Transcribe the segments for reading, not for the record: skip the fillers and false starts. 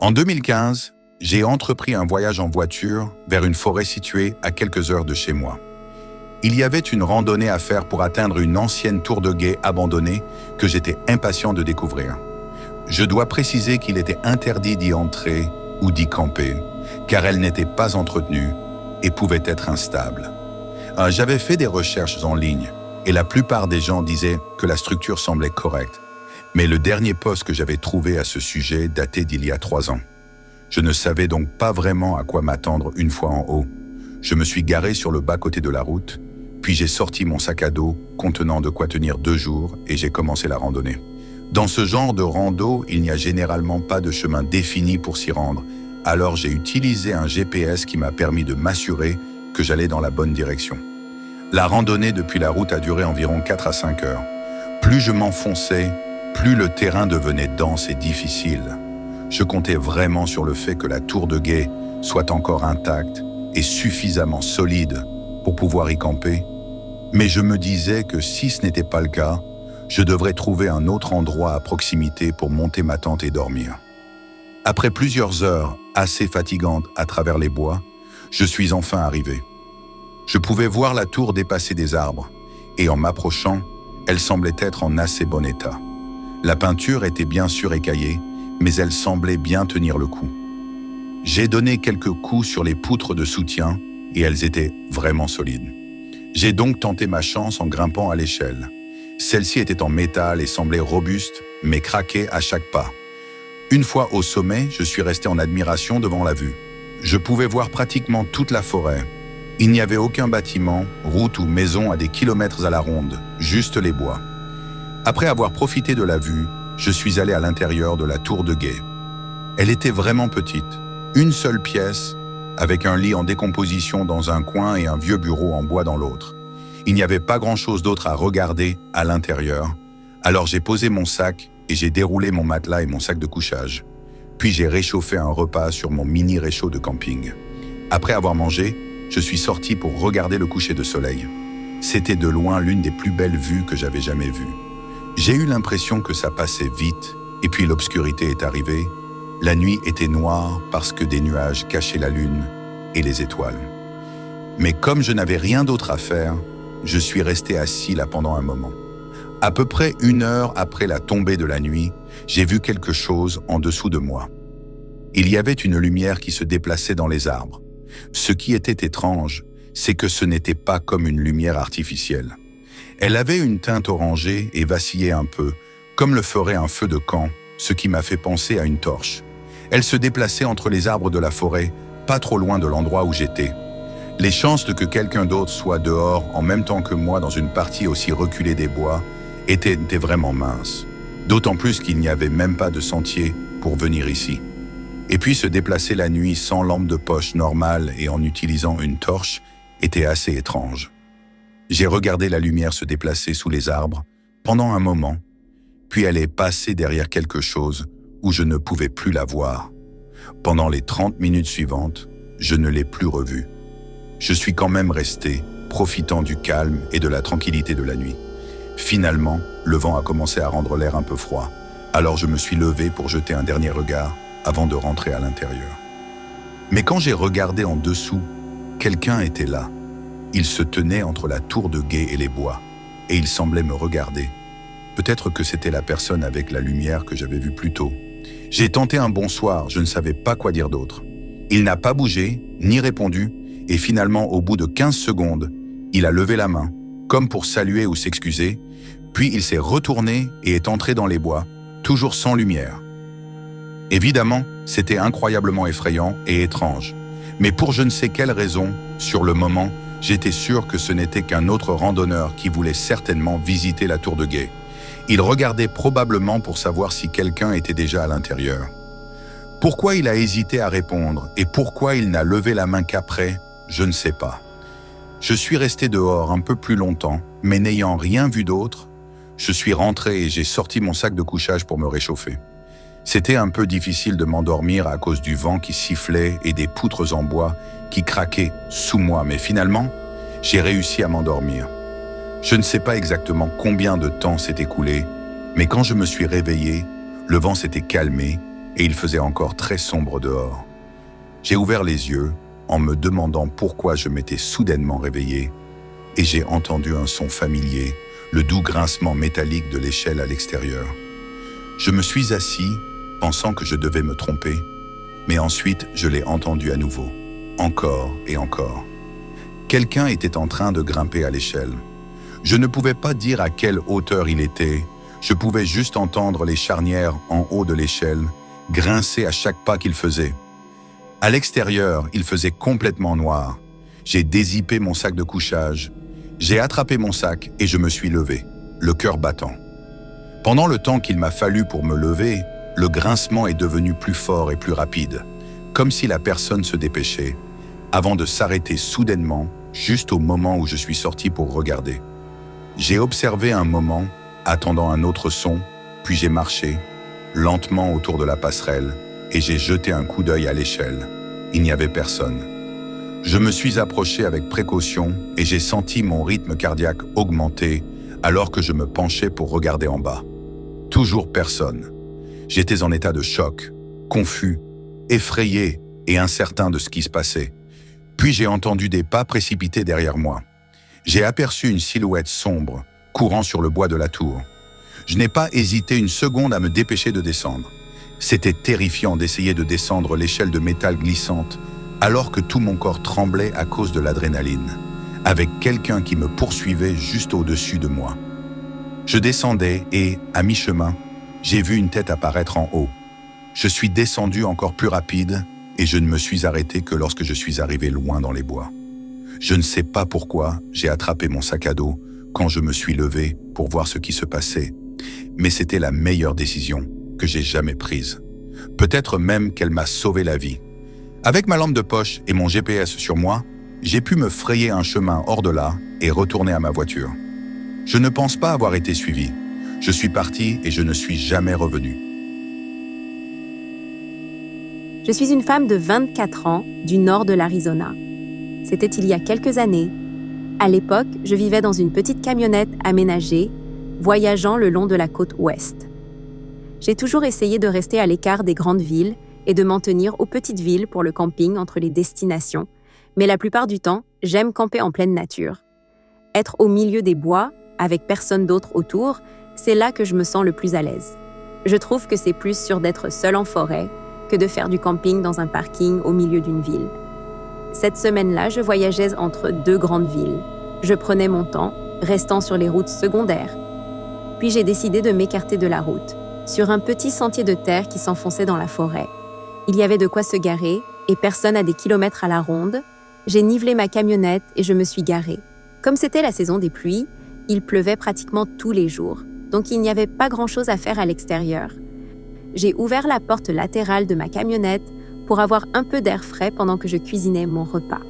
En 2015, j'ai entrepris un voyage en voiture vers une forêt située à quelques heures de chez moi. Il y avait une randonnée à faire pour atteindre une ancienne tour de guet abandonnée que j'étais impatient de découvrir. Je dois préciser qu'il était interdit d'y entrer ou d'y camper, car elle n'était pas entretenue et pouvait être instable. J'avais fait des recherches en ligne et la plupart des gens disaient que la structure semblait correcte. Mais le dernier post que j'avais trouvé à ce sujet datait d'il y a 3 ans. Je ne savais donc pas vraiment à quoi m'attendre une fois en haut. Je me suis garé sur le bas-côté de la route, puis j'ai sorti mon sac à dos contenant de quoi tenir 2 jours et j'ai commencé la randonnée. Dans ce genre de rando, il n'y a généralement pas de chemin défini pour s'y rendre, alors j'ai utilisé un GPS qui m'a permis de m'assurer que j'allais dans la bonne direction. La randonnée depuis la route a duré environ 4 à 5 heures. Plus je m'enfonçais, plus le terrain devenait dense et difficile. Je comptais vraiment sur le fait que la tour de guet soit encore intacte et suffisamment solide pour pouvoir y camper, mais je me disais que si ce n'était pas le cas, je devrais trouver un autre endroit à proximité pour monter ma tente et dormir. Après plusieurs heures assez fatigantes à travers les bois, je suis enfin arrivé. Je pouvais voir la tour dépasser des arbres, et en m'approchant, elle semblait être en assez bon état. La peinture était bien sûr écaillée, mais elle semblait bien tenir le coup. J'ai donné quelques coups sur les poutres de soutien et elles étaient vraiment solides. J'ai donc tenté ma chance en grimpant à l'échelle. Celle-ci était en métal et semblait robuste, mais craquait à chaque pas. Une fois au sommet, je suis resté en admiration devant la vue. Je pouvais voir pratiquement toute la forêt. Il n'y avait aucun bâtiment, route ou maison à des kilomètres à la ronde, juste les bois. Après avoir profité de la vue, je suis allé à l'intérieur de la tour de guet. Elle était vraiment petite, une seule pièce, avec un lit en décomposition dans un coin et un vieux bureau en bois dans l'autre. Il n'y avait pas grand-chose d'autre à regarder à l'intérieur, alors j'ai posé mon sac et j'ai déroulé mon matelas et mon sac de couchage. Puis j'ai réchauffé un repas sur mon mini réchaud de camping. Après avoir mangé, je suis sorti pour regarder le coucher de soleil. C'était de loin l'une des plus belles vues que j'avais jamais vues. J'ai eu l'impression que ça passait vite, et puis l'obscurité est arrivée. La nuit était noire parce que des nuages cachaient la lune et les étoiles. Mais comme je n'avais rien d'autre à faire, je suis resté assis là pendant un moment. À peu près 1 heure après la tombée de la nuit, j'ai vu quelque chose en dessous de moi. Il y avait une lumière qui se déplaçait dans les arbres. Ce qui était étrange, c'est que ce n'était pas comme une lumière artificielle. Elle avait une teinte orangée et vacillait un peu, comme le ferait un feu de camp, ce qui m'a fait penser à une torche. Elle se déplaçait entre les arbres de la forêt, pas trop loin de l'endroit où j'étais. Les chances que quelqu'un d'autre soit dehors en même temps que moi dans une partie aussi reculée des bois étaient vraiment minces. D'autant plus qu'il n'y avait même pas de sentier pour venir ici. Et puis se déplacer la nuit sans lampe de poche normale et en utilisant une torche était assez étrange. J'ai regardé la lumière se déplacer sous les arbres pendant un moment, puis elle est passée derrière quelque chose où je ne pouvais plus la voir. Pendant les 30 minutes suivantes, je ne l'ai plus revue. Je suis quand même resté, profitant du calme et de la tranquillité de la nuit. Finalement, le vent a commencé à rendre l'air un peu froid, alors je me suis levé pour jeter un dernier regard avant de rentrer à l'intérieur. Mais quand j'ai regardé en dessous, quelqu'un était là. Il se tenait entre la tour de guet et les bois, et il semblait me regarder. Peut-être que c'était la personne avec la lumière que j'avais vue plus tôt. J'ai tenté un bonsoir, je ne savais pas quoi dire d'autre. Il n'a pas bougé, ni répondu, et finalement, au bout de 15 secondes, il a levé la main, comme pour saluer ou s'excuser, puis il s'est retourné et est entré dans les bois, toujours sans lumière. Évidemment, c'était incroyablement effrayant et étrange, mais pour je ne sais quelle raison, sur le moment, j'étais sûr que ce n'était qu'un autre randonneur qui voulait certainement visiter la tour de guet. Il regardait probablement pour savoir si quelqu'un était déjà à l'intérieur. Pourquoi il a hésité à répondre et pourquoi il n'a levé la main qu'après, je ne sais pas. Je suis resté dehors un peu plus longtemps, mais n'ayant rien vu d'autre, je suis rentré et j'ai sorti mon sac de couchage pour me réchauffer. C'était un peu difficile de m'endormir à cause du vent qui sifflait et des poutres en bois qui craquaient sous moi, mais finalement, j'ai réussi à m'endormir. Je ne sais pas exactement combien de temps s'est écoulé, mais quand je me suis réveillé, le vent s'était calmé et il faisait encore très sombre dehors. J'ai ouvert les yeux en me demandant pourquoi je m'étais soudainement réveillé, et j'ai entendu un son familier, le doux grincement métallique de l'échelle à l'extérieur. Je me suis assis, pensant que je devais me tromper, mais ensuite je l'ai entendu à nouveau, encore et encore. Quelqu'un était en train de grimper à l'échelle. Je ne pouvais pas dire à quelle hauteur il était, je pouvais juste entendre les charnières en haut de l'échelle grincer à chaque pas qu'il faisait. À l'extérieur, il faisait complètement noir. J'ai dézippé mon sac de couchage, j'ai attrapé mon sac et je me suis levé, le cœur battant. Pendant le temps qu'il m'a fallu pour me lever, le grincement est devenu plus fort et plus rapide, comme si la personne se dépêchait, avant de s'arrêter soudainement, juste au moment où je suis sorti pour regarder. J'ai observé un moment, attendant un autre son, puis j'ai marché, lentement autour de la passerelle, et j'ai jeté un coup d'œil à l'échelle. Il n'y avait personne. Je me suis approché avec précaution et j'ai senti mon rythme cardiaque augmenter alors que je me penchais pour regarder en bas. Toujours personne. J'étais en état de choc, confus, effrayé et incertain de ce qui se passait. Puis j'ai entendu des pas précipités derrière moi. J'ai aperçu une silhouette sombre, courant sur le bois de la tour. Je n'ai pas hésité une seconde à me dépêcher de descendre. C'était terrifiant d'essayer de descendre l'échelle de métal glissante alors que tout mon corps tremblait à cause de l'adrénaline, avec quelqu'un qui me poursuivait juste au-dessus de moi. Je descendais et, à mi-chemin, j'ai vu une tête apparaître en haut. Je suis descendu encore plus rapide et je ne me suis arrêté que lorsque je suis arrivé loin dans les bois. Je ne sais pas pourquoi j'ai attrapé mon sac à dos quand je me suis levé pour voir ce qui se passait, mais c'était la meilleure décision que j'ai jamais prise. Peut-être même qu'elle m'a sauvé la vie. Avec ma lampe de poche et mon GPS sur moi, j'ai pu me frayer un chemin hors de là et retourner à ma voiture. Je ne pense pas avoir été suivi. Je suis parti et je ne suis jamais revenu. Je suis une femme de 24 ans du nord de l'Arizona. C'était il y a quelques années. À l'époque, je vivais dans une petite camionnette aménagée, voyageant le long de la côte ouest. J'ai toujours essayé de rester à l'écart des grandes villes et de m'en tenir aux petites villes pour le camping entre les destinations, mais la plupart du temps, j'aime camper en pleine nature. Être au milieu des bois, avec personne d'autre autour, c'est là que je me sens le plus à l'aise. Je trouve que c'est plus sûr d'être seul en forêt que de faire du camping dans un parking au milieu d'une ville. Cette semaine-là, je voyageais entre deux grandes villes. Je prenais mon temps, restant sur les routes secondaires. Puis j'ai décidé de m'écarter de la route, sur un petit sentier de terre qui s'enfonçait dans la forêt. Il y avait de quoi se garer et personne à des kilomètres à la ronde. J'ai nivelé ma camionnette et je me suis garée. Comme c'était la saison des pluies, il pleuvait pratiquement tous les jours, donc il n'y avait pas grand-chose à faire à l'extérieur. J'ai ouvert la porte latérale de ma camionnette pour avoir un peu d'air frais pendant que je cuisinais mon repas.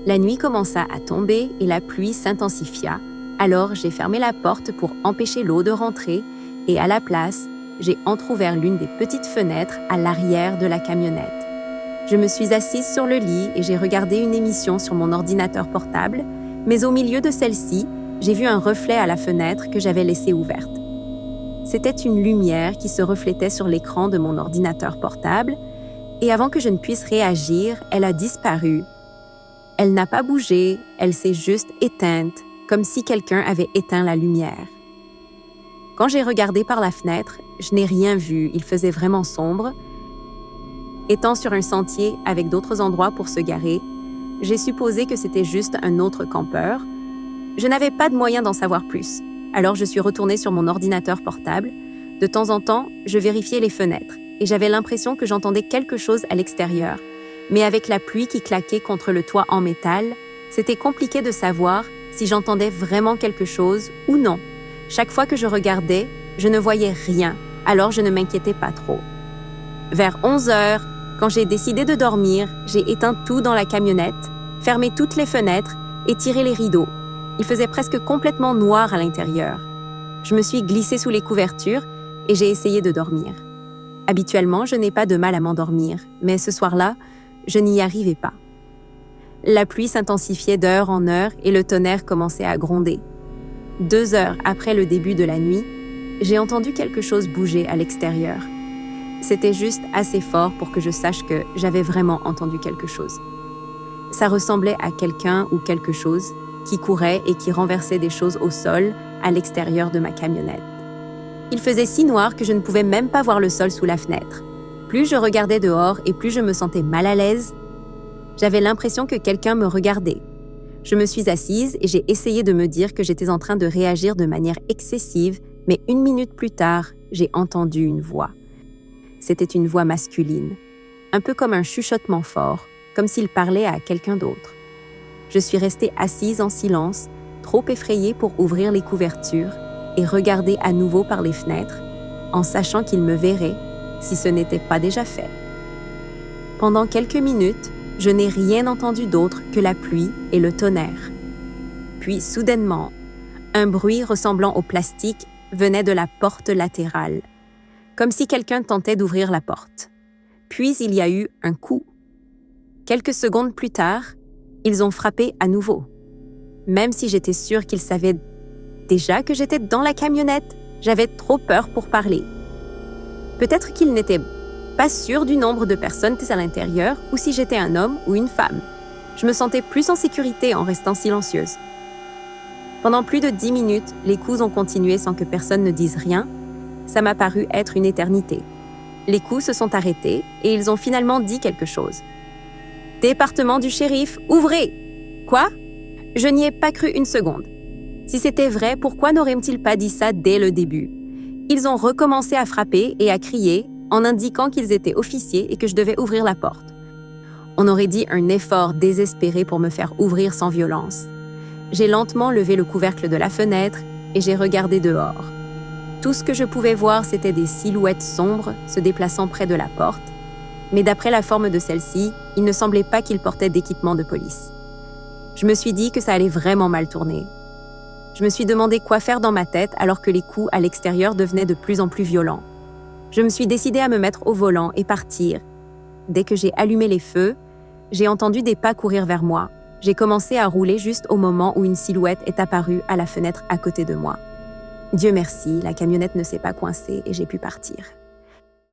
La nuit commença à tomber et la pluie s'intensifia, alors j'ai fermé la porte pour empêcher l'eau de rentrer et à la place, j'ai entrouvert l'une des petites fenêtres à l'arrière de la camionnette. Je me suis assise sur le lit et j'ai regardé une émission sur mon ordinateur portable, mais au milieu de celle-ci, j'ai vu un reflet à la fenêtre que j'avais laissée ouverte. C'était une lumière qui se reflétait sur l'écran de mon ordinateur portable, et avant que je ne puisse réagir, elle a disparu. Elle n'a pas bougé, elle s'est juste éteinte, comme si quelqu'un avait éteint la lumière. Quand j'ai regardé par la fenêtre, je n'ai rien vu, il faisait vraiment sombre. Étant sur un sentier avec d'autres endroits pour se garer, j'ai supposé que c'était juste un autre campeur. Je n'avais pas de moyen d'en savoir plus, alors je suis retournée sur mon ordinateur portable. De temps en temps, je vérifiais les fenêtres et j'avais l'impression que j'entendais quelque chose à l'extérieur. Mais avec la pluie qui claquait contre le toit en métal, c'était compliqué de savoir si j'entendais vraiment quelque chose ou non. Chaque fois que je regardais, je ne voyais rien, alors je ne m'inquiétais pas trop. Vers 11 heures, quand j'ai décidé de dormir, j'ai éteint tout dans la camionnette, fermé toutes les fenêtres et tiré les rideaux. Il faisait presque complètement noir à l'intérieur. Je me suis glissée sous les couvertures et j'ai essayé de dormir. Habituellement, je n'ai pas de mal à m'endormir, mais ce soir-là, je n'y arrivais pas. La pluie s'intensifiait d'heure en heure et le tonnerre commençait à gronder. 2 heures après le début de la nuit, j'ai entendu quelque chose bouger à l'extérieur. C'était juste assez fort pour que je sache que j'avais vraiment entendu quelque chose. Ça ressemblait à quelqu'un ou quelque chose qui courait et qui renversait des choses au sol à l'extérieur de ma camionnette. Il faisait si noir que je ne pouvais même pas voir le sol sous la fenêtre. Plus je regardais dehors et plus je me sentais mal à l'aise. J'avais l'impression que quelqu'un me regardait. Je me suis assise et j'ai essayé de me dire que j'étais en train de réagir de manière excessive, mais 1 minute plus tard, j'ai entendu une voix. C'était une voix masculine, un peu comme un chuchotement fort, comme s'il parlait à quelqu'un d'autre. Je suis restée assise en silence, trop effrayée pour ouvrir les couvertures et regarder à nouveau par les fenêtres, en sachant qu'il me verrait si ce n'était pas déjà fait. Pendant quelques minutes, je n'ai rien entendu d'autre que la pluie et le tonnerre. Puis, soudainement, un bruit ressemblant au plastique venait de la porte latérale, comme si quelqu'un tentait d'ouvrir la porte. Puis, il y a eu un coup. Quelques secondes plus tard, ils ont frappé à nouveau. Même si j'étais sûre qu'ils savaient déjà que j'étais dans la camionnette, j'avais trop peur pour parler. Peut-être qu'ils n'étaient pas sûrs du nombre de personnes à l'intérieur ou si j'étais un homme ou une femme. Je me sentais plus en sécurité en restant silencieuse. Pendant plus de 10 minutes, les coups ont continué sans que personne ne dise rien. Ça m'a paru être une éternité. Les coups se sont arrêtés et ils ont finalement dit quelque chose. « Département du shérif, ouvrez !» Quoi? Je n'y ai pas cru une seconde. Si c'était vrai, pourquoi n'auraient-ils pas dit ça dès le début? Ils ont recommencé à frapper et à crier en indiquant qu'ils étaient officiers et que je devais ouvrir la porte. On aurait dit un effort désespéré pour me faire ouvrir sans violence. J'ai lentement levé le couvercle de la fenêtre et j'ai regardé dehors. Tout ce que je pouvais voir, c'était des silhouettes sombres se déplaçant près de la porte, mais d'après la forme de celle-ci, il ne semblait pas qu'ils portaient d'équipement de police. Je me suis dit que ça allait vraiment mal tourner. Je me suis demandé quoi faire dans ma tête alors que les coups à l'extérieur devenaient de plus en plus violents. Je me suis décidée à me mettre au volant et partir. Dès que j'ai allumé les feux, j'ai entendu des pas courir vers moi. J'ai commencé à rouler juste au moment où une silhouette est apparue à la fenêtre à côté de moi. Dieu merci, la camionnette ne s'est pas coincée et j'ai pu partir.